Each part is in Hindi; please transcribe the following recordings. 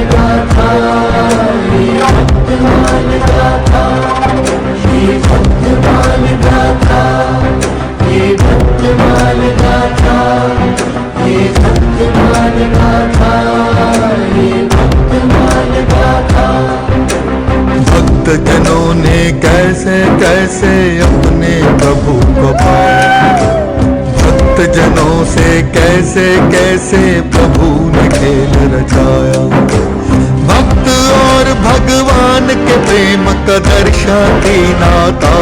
गाथा, ये वर्तमान गाथा, ये वर्तमान गाथा, ये वर्तमान गाथा, ये वर्तमान गाथा, ये वर्तमान गाथा। भक्त जनों ने कैसे कैसे अपने प्रभु को पाया, भक्त जनों से कैसे कैसे प्रभु ने खेल रचाया। भक्त और भगवान के प्रेम का दर्शन ही नाता।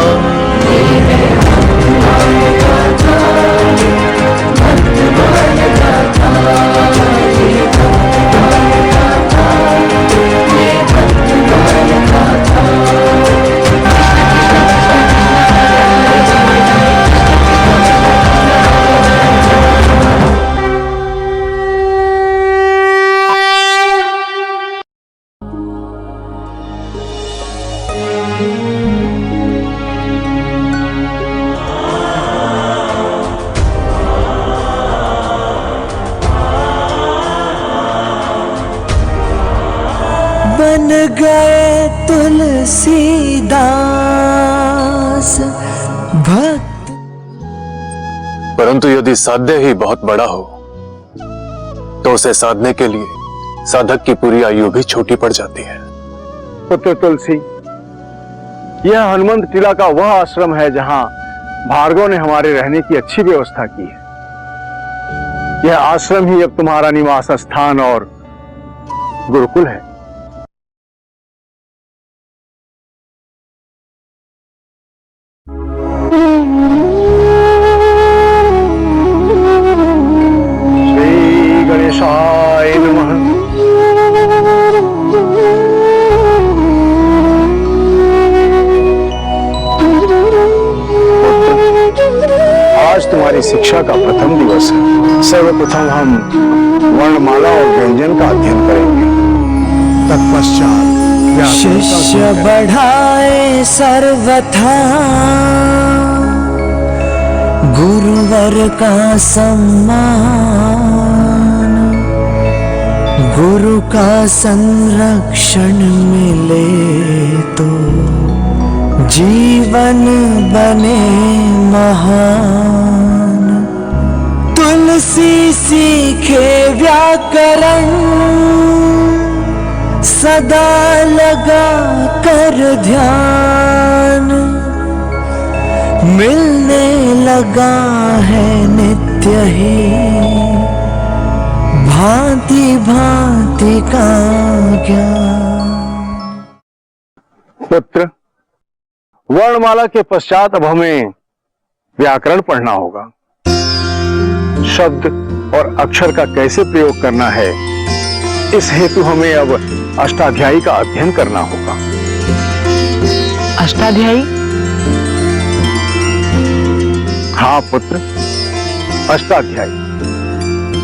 बन गए तुलसीदास भक्त। परंतु यदि साध्य ही बहुत बड़ा हो तो उसे साधने के लिए साधक की पूरी आयु भी छोटी पड़ जाती है। पुत्र तुलसी, यह हनुमंत टीला का वह आश्रम है जहां भार्गव ने हमारे रहने की अच्छी व्यवस्था की है। यह आश्रम ही अब तुम्हारा निवास स्थान और गुरुकुल है। श्री गणेशाय नमः। आज तुम्हारी शिक्षा का प्रथम दिवस है। सर्वप्रथम हम वर्णमाला और व्यंजन का अध्ययन करेंगे। तत्पश्चात शिष्य बढ़ाए सर्वथा गुरुवर का सम्मान, गुरु का संरक्षण मिले तो जीवन बने महान। तुलसी सीखे व्याकरण सदा लगा कर ध्यान, मिलने लगा है नित्य ही भांति भांति का ज्ञान। पुत्र, वर्णमाला के पश्चात अब हमें व्याकरण पढ़ना होगा। शब्द और अक्षर का कैसे प्रयोग करना है, इस हेतु हमें अब अष्टाध्यायी का अध्ययन करना होगा। अष्टाध्यायी? हाँ पुत्र, अष्टाध्यायी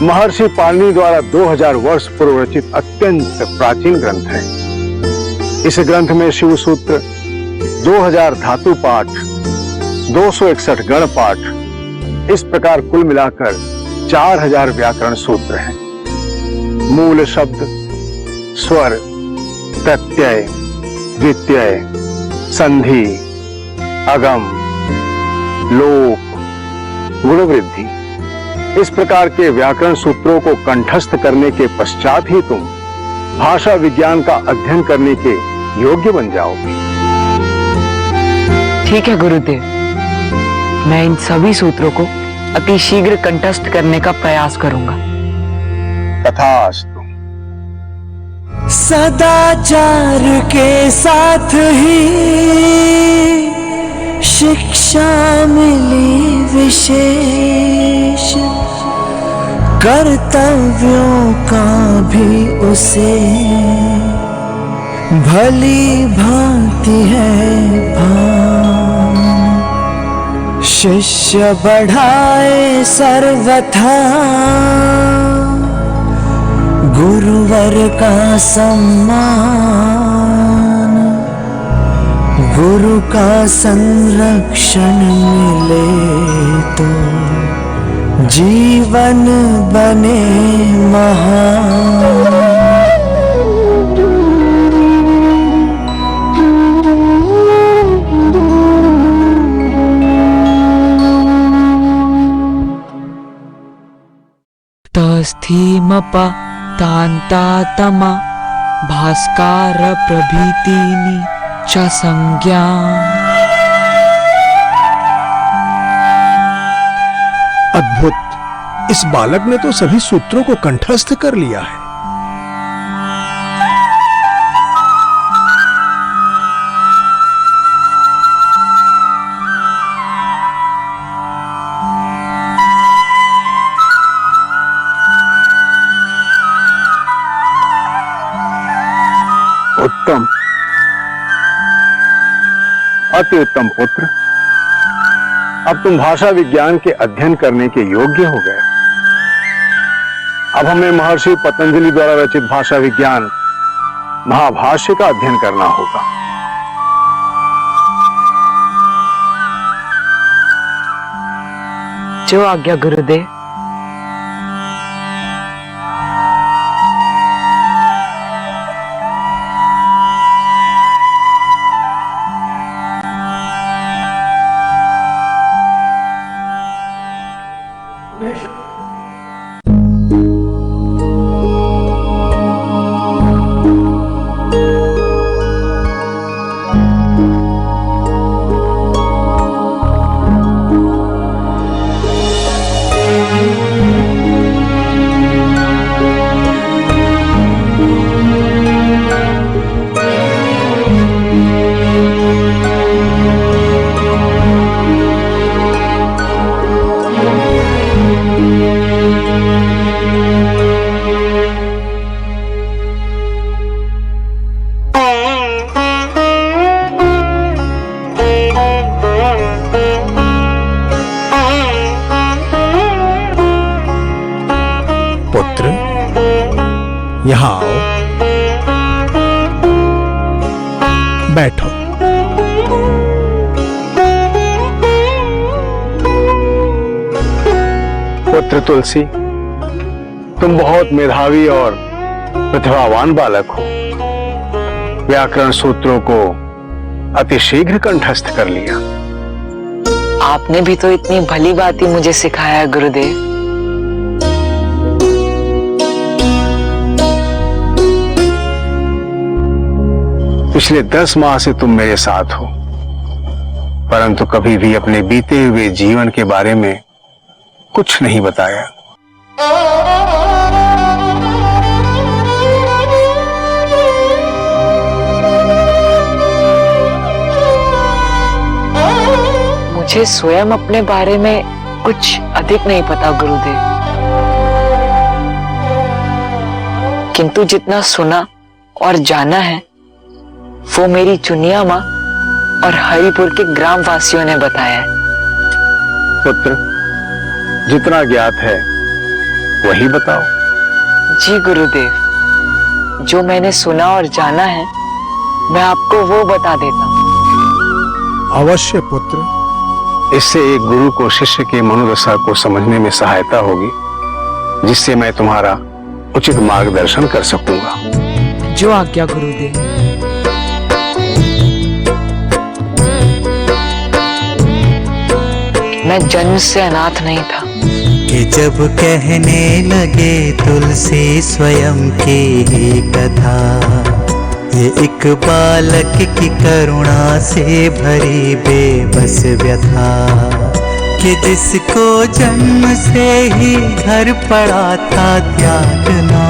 महर्षि पाणिनि द्वारा 2000 वर्ष पूर्व रचित अत्यंत प्राचीन ग्रंथ है। इस ग्रंथ में शिव सूत्र, 2000 धातु पाठ, 261 गण पाठ, इस प्रकार कुल मिलाकर 4000 व्याकरण सूत्र हैं। मूल शब्द, स्वर, प्रत्यय, द्वितीय, संधि, अगम, लोप, गुणवृद्धि, इस प्रकार के व्याकरण सूत्रों को कंठस्थ करने के पश्चात ही तुम भाषा विज्ञान का अध्ययन करने के योग्य बन जाओगे। ठीक है गुरुदेव, मैं इन सभी सूत्रों को अति शीघ्र कंठस्थ करने का प्रयास करूंगा। तथास्तु। सदाचार के साथ ही शिक्षा मिली विशेष, कर्तव्यों का भी उसे भली भांति है भान। शिष्य बढ़ाए सर्वथा गुरुवर का सम्मान, गुरु का संरक्षण मिले तो जीवन बने महान। धीमप तान्तातमा भास्कर प्रभृतीनि च संज्ञा। अद्भुत! इस बालक ने तो सभी सूत्रों को कंठस्थ कर लिया है। उत्तम, अति उत्तम पुत्र। अब तुम भाषा विज्ञान के अध्ययन करने के योग्य हो गए। अब हमें महर्षि पतंजलि द्वारा रचित भाषा विज्ञान महाभाष्य का अध्ययन करना होगा। जो आज्ञा गुरुदेव। यहां आओ, बैठो। पुत्र तुलसी, तुम बहुत मेधावी और प्रतिभावान बालक हो। व्याकरण सूत्रों को अतिशीघ्र कंठस्थ कर लिया। आपने भी तो इतनी भली बात ही मुझे सिखाया गुरुदेव। पिछले 10 माह से तुम मेरे साथ हो, परंतु कभी भी अपने बीते हुए जीवन के बारे में कुछ नहीं बताया। मुझे स्वयं अपने बारे में कुछ अधिक नहीं पता गुरुदेव, किंतु जितना सुना और जाना है वो मेरी चुनिया माँ और हरिपुर के ग्राम वासियों ने बताया है। पुत्र, जितना ज्ञात है वही बताओ। जी गुरुदेव, जो मैंने सुना और जाना है मैं आपको वो बता देता हूँ। अवश्य पुत्र, इससे एक गुरु को शिष्य के मनोदशा को समझने में सहायता होगी, जिससे मैं तुम्हारा उचित मार्गदर्शन कर सकूंगा। जो आज्ञा गुरुदेव। मैं जन्म से अनाथ नहीं था कि जब कहने लगे तुलसी स्वयं की ही कथा, ये एक बालक की करुणा से भरी बेबस व्यथा, कि जिसको जन्म से ही घर पड़ा था त्यागना,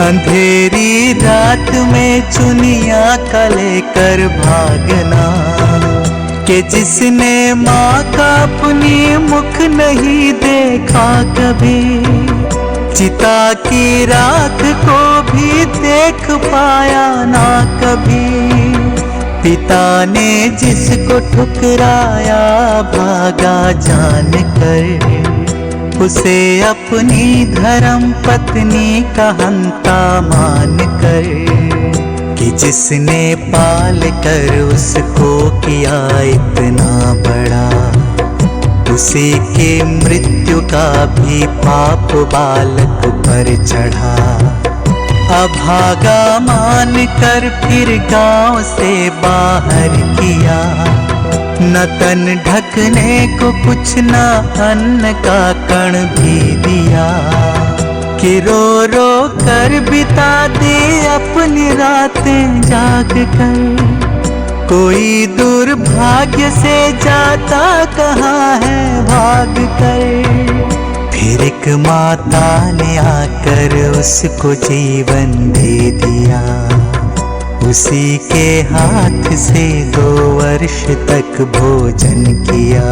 अंधेरी रात में चुनिया का लेकर भागना, कि जिसने माँ का अपनी मुख नहीं देखा कभी, चिता की राख को भी देख पाया ना कभी, पिता ने जिसको ठुकराया भागा जान कर, उसे अपनी धर्म पत्नी का हंता मान कर, कि जिसने पाल कर उसको किया इतना बड़ा, उसी की मृत्यु का भी पाप बालक पर चढ़ा। अभागा मान कर फिर गांव से बाहर किया, न तन ढकने को कुछ न अन्न का कण भी दिया, कि रो रो कर बिताते अपनी रातें जाग कर। कोई दुर्भाग्य से जाता कहाँ है भाग कर। फिर एक माता ने आकर उसको जीवन दे दिया, उसी के हाथ से 2 वर्ष तक भोजन किया।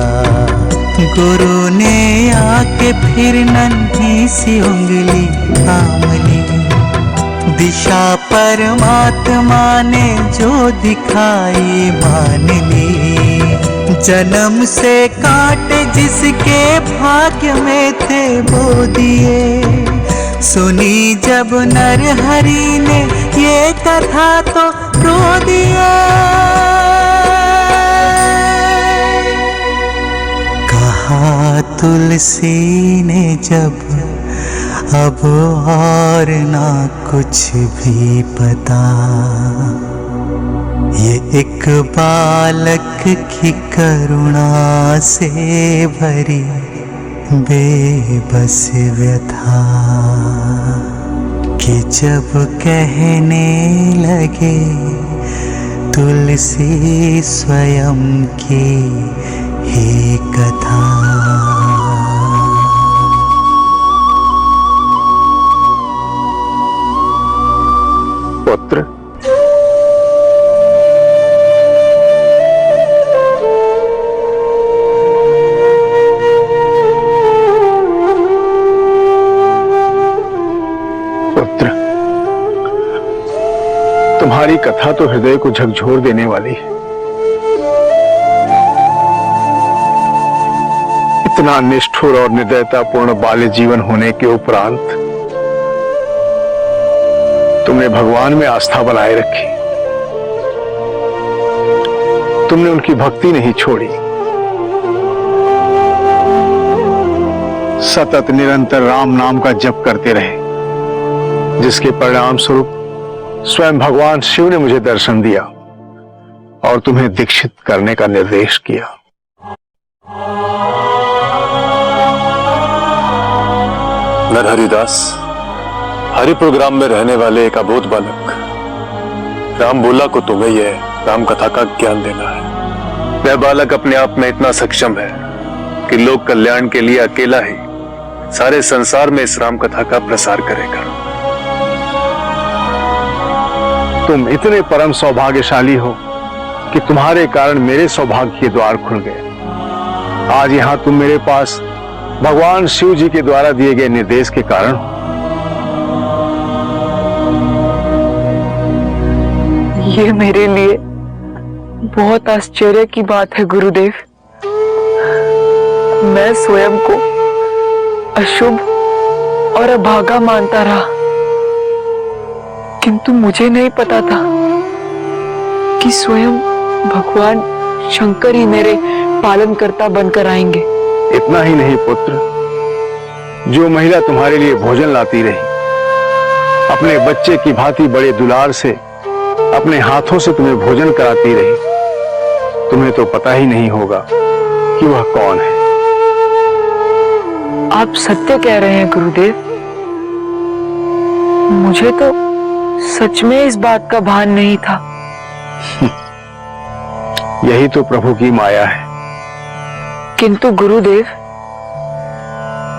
गुरु ने आके फिर नन्ही सी उंगली थाम ली, दिशा परमात्मा ने जो दिखाई मान ली। जन्म से कांटे जिसके भाग्य में थे वो दिए, सुनी जब नरहरि ने ये कथा तो रो दिया। कहा तुलसी ने जब अब और ना कुछ भी पता, ये एक बालक की करुणा से भरी बेबस व्यथा, कि जब कहने लगे तुलसी स्वयं की ही कथा। पुत्र, पुत्र, तुम्हारी कथा तो हृदय को झकझोर देने वाली है। इतना निष्ठुर और निर्दयतापूर्ण बाल्य जीवन होने के उपरांत तुमने भगवान में आस्था बनाए रखी, तुमने उनकी भक्ति नहीं छोड़ी, सतत निरंतर राम नाम का जप करते रहे, जिसके परिणाम स्वरूप स्वयं भगवान शिव ने मुझे दर्शन दिया और तुम्हें दीक्षित करने का निर्देश किया। नरहरिदास, हरिपुर ग्राम में रहने वाले एक अबोध बालक राम बोला को तुम्हें यह राम कथा का ज्ञान देना है। वह बालक अपने आप में इतना सक्षम है कि लोक कल्याण के लिए अकेला ही सारे संसार में इस राम कथा का प्रसार करेगा। तुम इतने परम सौभाग्यशाली हो कि तुम्हारे कारण मेरे सौभाग्य के द्वार खुल गए। आज यहां तुम मेरे पास भगवान शिव जी के द्वारा दिए गए निर्देश के कारण हो। ये मेरे लिए बहुत आश्चर्य की बात है गुरुदेव। मैं स्वयं को अशुभ और अभागा मानता रहा, किंतु मुझे नहीं पता था कि स्वयं भगवान शंकर ही मेरे पालनकर्ता बनकर आएंगे। इतना ही नहीं पुत्र, जो महिला तुम्हारे लिए भोजन लाती रही, अपने बच्चे की भांति बड़े दुलार से अपने हाथों से तुम्हें भोजन कराती रही, तुम्हें तो पता ही नहीं होगा कि वह कौन है। आप सत्य कह रहे हैं गुरुदेव। मुझे तो सच में इस बात का भान नहीं था। यही तो प्रभु की माया है। किंतु गुरुदेव,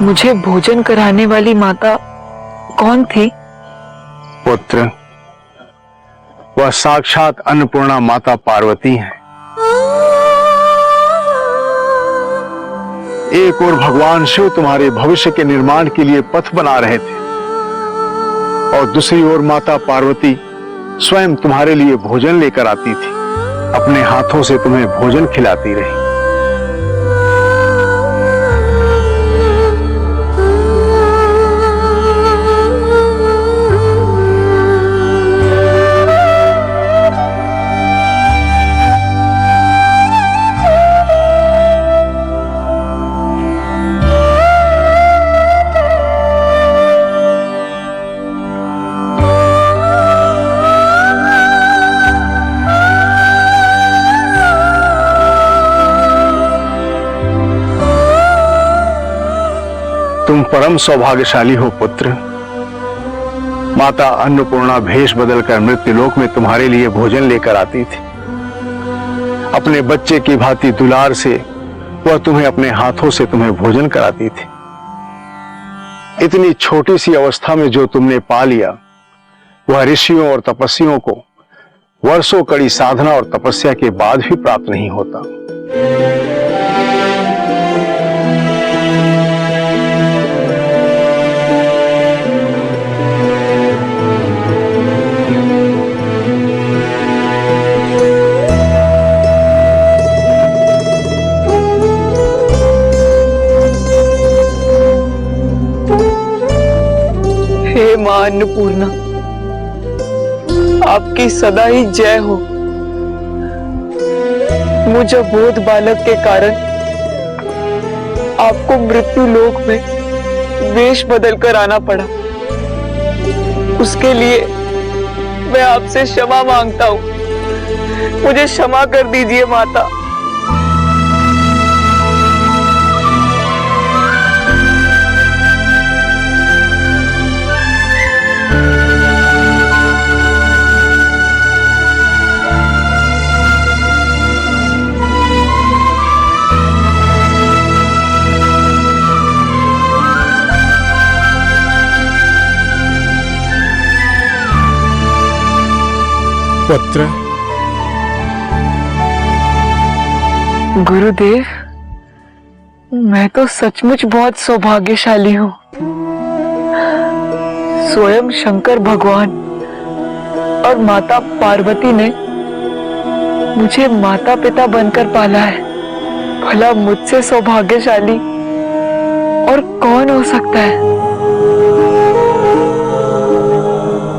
मुझे भोजन कराने वाली माता कौन थी? पुत्र, वह साक्षात अन्नपूर्णा माता पार्वती हैं। एक और भगवान शिव तुम्हारे भविष्य के निर्माण के लिए पथ बना रहे थे, और दूसरी ओर माता पार्वती स्वयं तुम्हारे लिए भोजन लेकर आती थी, अपने हाथों से तुम्हें भोजन खिलाती रही। तुम परम सौभाग्यशाली हो पुत्र। माता अन्नपूर्णा भेष बदलकर मृत्युलोक में तुम्हारे लिए भोजन लेकर आती थी। अपने बच्चे की भांति दुलार से वह तुम्हें अपने हाथों से तुम्हें भोजन कराती थी। इतनी छोटी सी अवस्था में जो तुमने पा लिया वह ऋषियों और तपस्वियों को वर्षों कड़ी साधना और तपस्या के बाद भी प्राप्त नहीं होता। हे मां अन्नपूर्णा, आपकी सदा ही जय हो। मुझे बोध बालक के कारण आपको मृत्यु लोक में वेश बदलकर आना पड़ा। उसके लिए मैं आपसे क्षमा मांगता हूँ। मुझे क्षमा कर दीजिए माता। पुत्र, गुरुदेव, मैं तो सचमुच बहुत सौभाग्यशाली हूँ। स्वयं शंकर भगवान और माता पार्वती ने मुझे माता पिता बनकर पाला है। भला मुझसे सौभाग्यशाली और कौन हो सकता है?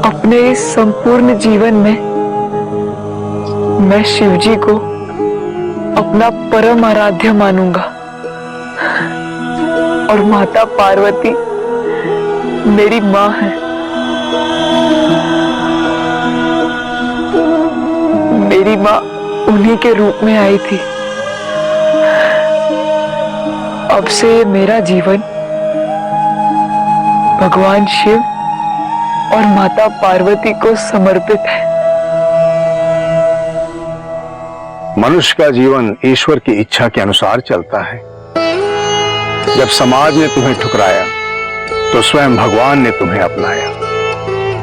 अपने इस संपूर्ण जीवन में मैं शिवजी को अपना परम आराध्य मानूंगा और माता पार्वती मेरी मां है। मेरी मां उन्हीं के रूप में आई थी। अब से मेरा जीवन भगवान शिव और माता पार्वती को समर्पित है। मनुष्य का जीवन ईश्वर की इच्छा के अनुसार चलता है। जब समाज ने तुम्हें ठुकराया तो स्वयं भगवान ने तुम्हें अपनाया।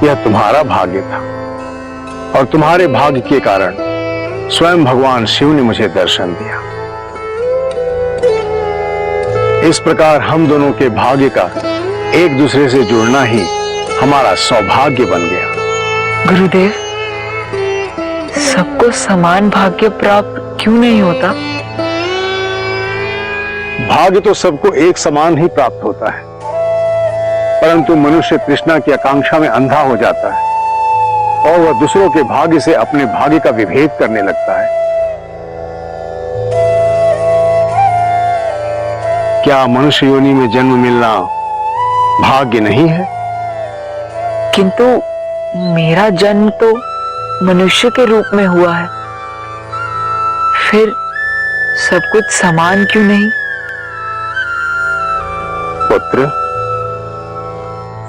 यह तुम्हारा भाग्य था और तुम्हारे भाग्य के कारण स्वयं भगवान शिव ने मुझे दर्शन दिया। इस प्रकार हम दोनों के भाग्य का एक दूसरे से जुड़ना ही हमारा सौभाग्य बन गया। गुरुदेव, सबको समान भाग्य प्राप्त क्यों नहीं होता? भाग्य तो सबको एक समान ही प्राप्त होता है, परंतु मनुष्य तृष्णा की आकांक्षा में अंधा हो जाता है और वह दूसरों के भाग्य से अपने भाग्य का विभेद करने लगता है। क्या मनुष्य योनि में जन्म मिलना भाग्य नहीं है? किंतु मेरा जन्म तो मनुष्य के रूप में हुआ है, फिर सब कुछ समान क्यों नहीं? पुत्र,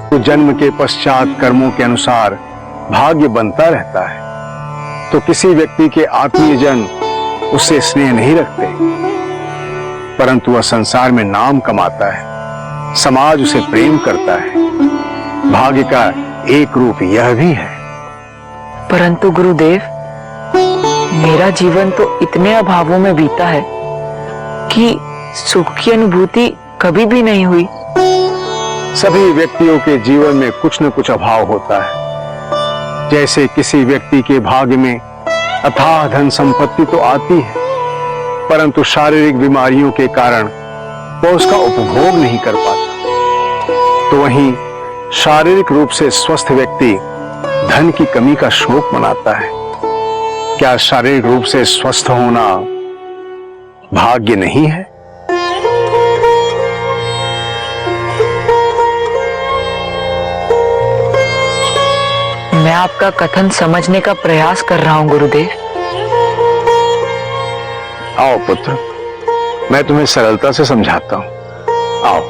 तो जन्म के पश्चात कर्मों के अनुसार भाग्य बनता रहता है। तो किसी व्यक्ति के आत्मीय जन उससे स्नेह नहीं रखते, परंतु वह संसार में नाम कमाता है, समाज उसे प्रेम करता है। भाग्य का एक रूप यह भी है। परंतु गुरुदेव, मेरा जीवन तो इतने अभावों में बीता है कि सुख की अनुभूति कभी भी नहीं हुई। सभी व्यक्तियों के जीवन में कुछ न कुछ अभाव होता है। जैसे किसी व्यक्ति के भाग्य में अथाह धन संपत्ति तो आती है, परंतु शारीरिक बीमारियों के कारण वह उसका उपभोग नहीं कर पाता। तो वहीं शारीरिक रूप से स्वस्थ व्यक्ति धन की कमी का शोक मनाता है। क्या शारीरिक रूप से स्वस्थ होना भाग्य नहीं है? मैं आपका कथन समझने का प्रयास कर रहा हूं गुरुदेव। आओ पुत्र, मैं तुम्हें सरलता से समझाता हूं। आओ।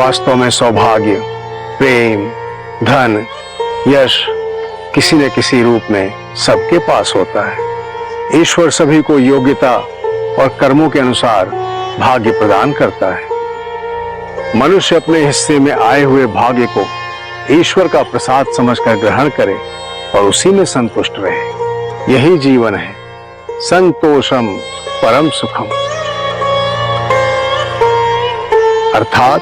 वास्तव में सौभाग्य, प्रेम, धन, यश किसी न किसी रूप में सबके पास होता है। ईश्वर सभी को योग्यता और कर्मों के अनुसार भाग्य प्रदान करता है। मनुष्य अपने हिस्से में आए हुए भाग्य को ईश्वर का प्रसाद समझकर ग्रहण करे और उसी में संतुष्ट रहे। यही जीवन है, संतोषम परम सुखम, अर्थात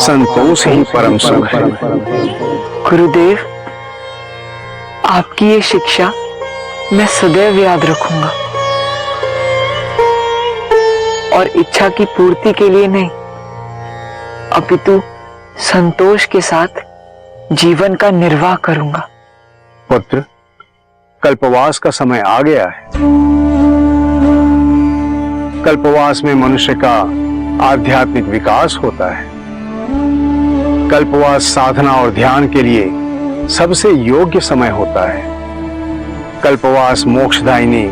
संतोष ही परम सुख है। गुरुदेव, आपकी ये शिक्षा मैं सदैव याद रखूंगा और इच्छा की पूर्ति के लिए नहीं, अपितु संतोष के साथ जीवन का निर्वाह करूंगा। पुत्र, कल्पवास का समय आ गया है। कल्पवास में मनुष्य का आध्यात्मिक विकास होता है। कल्पवास साधना और ध्यान के लिए सबसे योग्य समय होता है। कल्पवास मोक्षदायिनी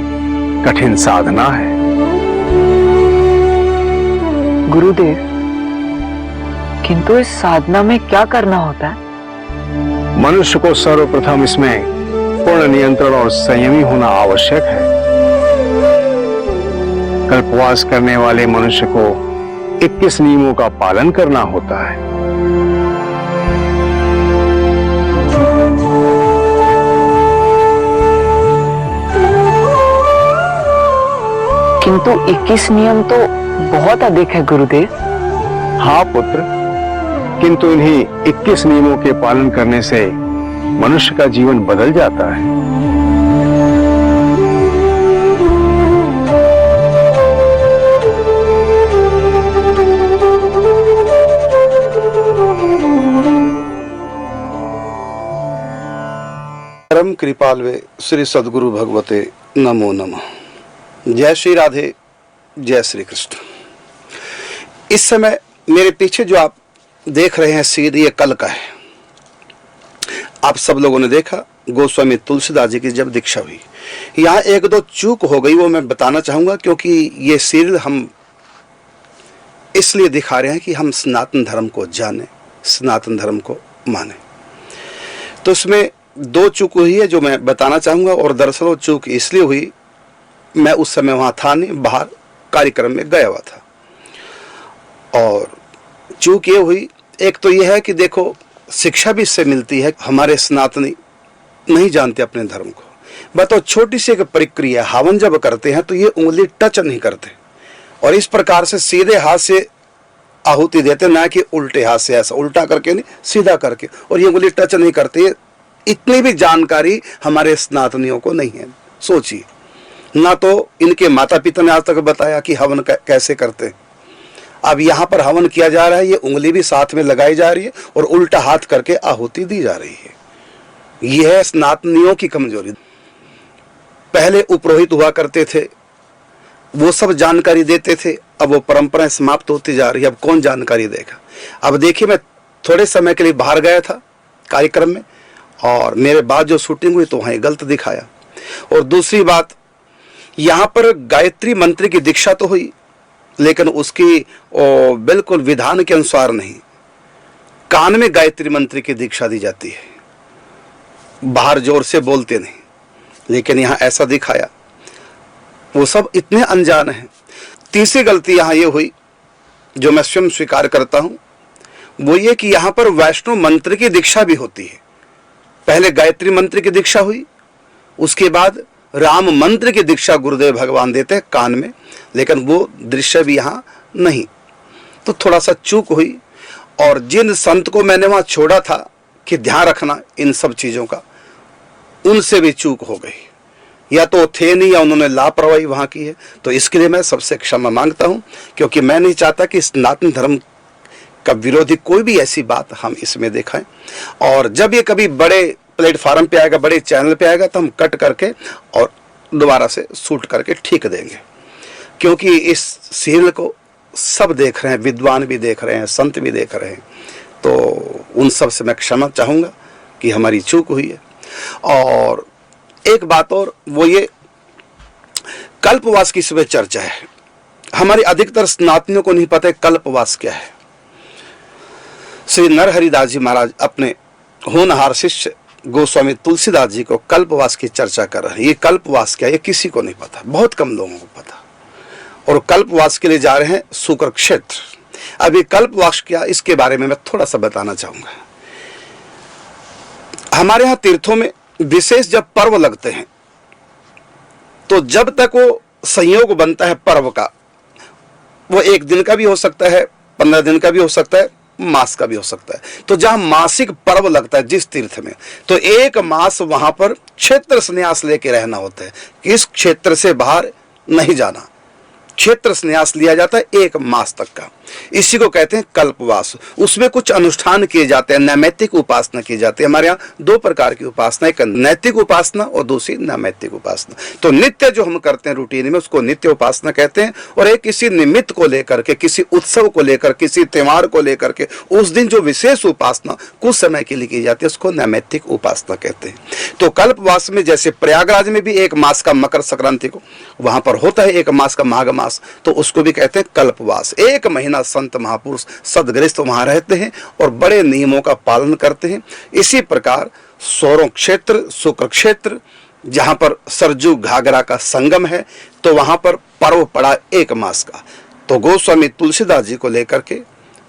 कठिन साधना है। गुरुदेव, किंतु इस साधना में क्या करना होता है? मनुष्य को सर्वप्रथम इसमें पूर्ण नियंत्रण और संयमी होना आवश्यक है। कल्पवास करने वाले मनुष्य को 21 नियमों का पालन करना होता है। किंतु 21 नियम तो बहुत अधिक है गुरुदेव। हाँ पुत्र, किंतु इन्हीं 21 नियमों के पालन करने से मनुष्य का जीवन बदल जाता है। परम कृपालवे श्री सद्गुरु भगवते नमो नमः। जय श्री राधे, जय श्री कृष्ण। इस समय मेरे पीछे जो आप देख रहे हैं सीध, ये कल का है। आप सब लोगों ने देखा गोस्वामी तुलसीदास जी की जब दीक्षा हुई। यहाँ एक दो चूक हो गई, वो मैं बताना चाहूंगा, क्योंकि ये सीरियल हम इसलिए दिखा रहे हैं कि हम सनातन धर्म को जाने, सनातन धर्म को माने। तो उसमें दो चूक हुई है जो मैं बताना चाहूंगा। और दरअसल वो चूक इसलिए हुई, मैं उस समय वहां था नहीं, बाहर कार्यक्रम में गया हुआ था। और चूक ये हुई, एक तो ये है कि देखो शिक्षा भी इससे मिलती है, हमारे सनातनी नहीं जानते अपने धर्म को। बताओ, छोटी सी एक प्रक्रिया, हवन जब करते हैं तो ये उंगली टच नहीं करते और इस प्रकार से सीधे हाथ से आहुति देते, ना कि उल्टे हाथ से, ऐसा उल्टा करके नहीं, सीधा करके, और ये उंगली टच नहीं करते। इतनी भी जानकारी हमारे सनातनियों को नहीं है। सोचिए, ना तो इनके माता पिता ने आज तक बताया कि हवन कैसे करते हैं। अब यहाँ पर हवन किया जा रहा है, ये उंगली भी साथ में लगाई जा रही है और उल्टा हाथ करके आहुति दी जा रही है। यह है सनातनियों की कमजोरी। पहले उपरोहित हुआ करते थे, वो सब जानकारी देते थे, अब वो परंपराएं समाप्त होती जा रही है। अब कौन जानकारी देगा? अब देखिए, मैं थोड़े समय के लिए बाहर गया था कार्यक्रम में, और मेरे बाद जो शूटिंग हुई तो वहाँ गलत दिखाया। और दूसरी बात, यहाँ पर गायत्री मंत्र की दीक्षा तो हुई, लेकिन उसकी बिल्कुल विधान के अनुसार नहीं। कान में गायत्री मंत्र की दीक्षा दी जाती है, बाहर जोर से बोलते नहीं, लेकिन यहाँ ऐसा दिखाया। वो सब इतने अनजान हैं। तीसरी गलती यहाँ ये हुई, जो मैं स्वयं स्वीकार करता हूँ, वो ये कि यहाँ पर वैष्णव मंत्र की दीक्षा भी होती है। पहले गायत्री मंत्र की दीक्षा हुई, उसके बाद राम मंत्र की दीक्षा गुरुदेव भगवान देते हैं कान में, लेकिन वो दृश्य भी यहाँ नहीं। तो थोड़ा सा चूक हुई। और जिन संत को मैंने वहाँ छोड़ा था कि ध्यान रखना इन सब चीज़ों का, उनसे भी चूक हो गई। या तो थे नहीं या उन्होंने लापरवाही वहाँ की है। तो इसके लिए मैं सबसे क्षमा मांगता हूँ, क्योंकि मैं नहीं चाहता कि सनातन धर्म का विरोधी कोई भी ऐसी बात हम इसमें दिखाएं। और जब ये कभी बड़े प्लेटफार्म पे आएगा, बड़े चैनल पे आएगा, तो हम कट करके और दोबारा से शूट करके ठीक देंगे। क्योंकि इस सीरियल को सब देख रहे हैं, विद्वान भी देख रहे हैं, संत भी देख रहे हैं। तो उन सब से मैं क्षमा चाहूँगा कि हमारी चूक हुई है। और एक बात और, वो ये कल्पवास की इसमें चर्चा है। हमारे अधिकतर सनातनियों को नहीं पता है कल्पवास क्या है। श्री नरहरिदास जी महाराज अपने होनहार शिष्य गोस्वामी तुलसीदास जी को कल्पवास की चर्चा कर रहे हैं। ये कल्पवास क्या है, ये किसी को नहीं पता, बहुत कम लोगों को पता। और कल्पवास के लिए जा रहे हैं शुक्र क्षेत्र। अब ये कल्पवास क्या, इसके बारे में मैं थोड़ा सा बताना चाहूंगा। हमारे यहाँ तीर्थों में विशेष जब पर्व लगते हैं तो जब तक वो संयोग बनता है पर्व का, वो 1 दिन का भी हो सकता है, 15 दिन का भी हो सकता है, मास का भी हो सकता है। तो जहां मासिक पर्व लगता है जिस तीर्थ में, तो 1 मास वहां पर क्षेत्र संन्यास लेके रहना होता है कि इस क्षेत्र से बाहर नहीं जाना। क्षेत्र संन्यास लिया जाता है 1 मास तक का, इसी को कहते हैं कल्पवास। उसमें कुछ अनुष्ठान किए जाते हैं, नैमित्तिक उपासना की जाती है। हमारे यहाँ 2 प्रकार की उपासना, एक नैतिक उपासना और दूसरी नैमित्तिक उपासना। तो नित्य जो हम करते हैं रूटीन में, उसको नित्य उपासना कहते हैं। और एक किसी निमित्त को लेकर के, किसी उत्सव को लेकर, किसी त्योहार को लेकर के उस दिन जो विशेष उपासना कुछ समय के लिए की जाती है, उसको नैमित्तिक उपासना कहते हैं। तो कल्पवास में जैसे प्रयागराज में भी 1 मास का मकर संक्रांति को वहां पर होता है, 1 मास का माघ मास, तो उसको भी कहते हैं कल्पवास। 1 महीना संत महापुरुष सदगृहस्थ वहां रहते हैं और बड़े नियमों का पालन करते हैं। इसी प्रकार सौरों क्षेत्र, शुक्र क्षेत्र, जहां पर सरजू घाघरा का संगम है, तो वहां पर पर्व पड़ा 1 मास का। तो गोस्वामी तुलसीदास जी को लेकर के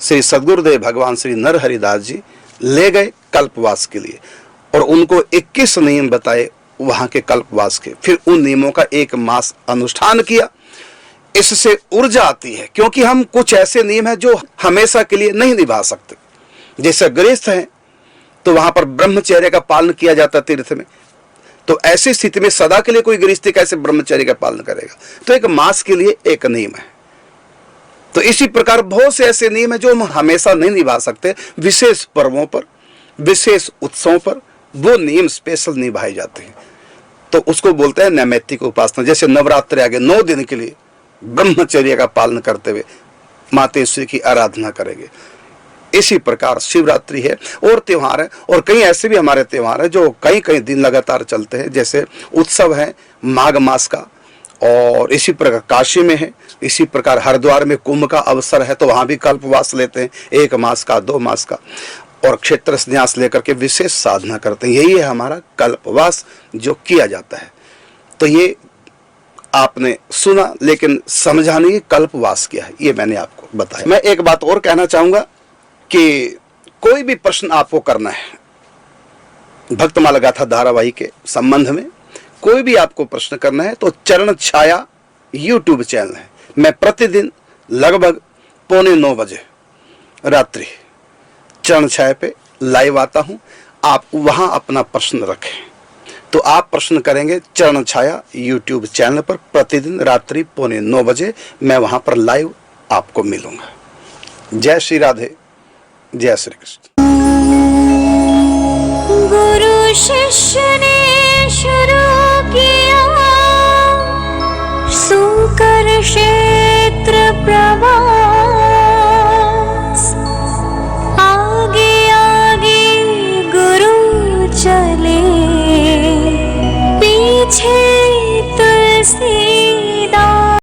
श्री सदगुरुदेव भगवान श्री नरहरिदास जी ले गए कल्पवास के लिए और उनको 21 नियम बताए वहां के कल्पवास के। फिर उन नियमों का 1 मास अनुष्ठान किया। इससे ऊर्जा आती है, क्योंकि हम कुछ ऐसे नियम हैं जो हमेशा के लिए नहीं निभा सकते। जैसे गृहस्थ हैं तो वहां पर ब्रह्मचर्य का पालन किया जाता है तीर्थ में, तो ऐसी स्थिति में सदा के लिए कोई गृहस्थी कैसे ब्रह्मचर्य का पालन करेगा। तो 1 मास के लिए 1 नियम है। तो इसी प्रकार बहुत से ऐसे नियम है जो हम हमेशा नहीं निभा सकते। विशेष पर्वों पर, विशेष उत्सवों पर वो नियम स्पेशल निभाए जाते हैं, तो उसको बोलते हैं नैमित्तिक उपासना। जैसे नवरात्रि आगे 9 दिन के लिए ब्रह्मचर्य का पालन करते हुए मातेश्वरी की आराधना करेंगे। इसी प्रकार शिवरात्रि है और त्योहार है, और कई ऐसे भी हमारे त्योहार है जो कई दिन लगातार चलते हैं। जैसे उत्सव है माघ मास का, और इसी प्रकार काशी में है, इसी प्रकार हरिद्वार में कुंभ का अवसर है तो वहां भी कल्पवास लेते हैं 1 मास का, 2 मास का, और क्षेत्र संन्यास लेकर के विशेष साधना करते हैं। यही है हमारा कल्पवास जो किया जाता है। तो ये आपने सुना, लेकिन समझा नहीं कल्पवास क्या है, ये मैंने आपको बताया। मैं एक बात और कहना चाहूंगा कि कोई भी प्रश्न आपको करना है भक्तमाला गाथा धारावाहिक के संबंध में, कोई भी आपको प्रश्न करना है तो चरण छाया YouTube चैनल है। मैं प्रतिदिन लगभग 8:45 बजे रात्रि चरण छाया पे लाइव आता हूं। आप वहां अपना प्रश्न रखें, तो आप प्रश्न करेंगे चरण छाया YouTube चैनल पर प्रतिदिन रात्रि 8:45 बजे मैं वहां पर लाइव आपको मिलूंगा। जय श्री राधे, जय श्री कृष्ण। गुरु शिष्य ने शुरू किया शुक्र क्षेत्र प्रवास, आगे आगे गुरु चले, पीछे तुलसी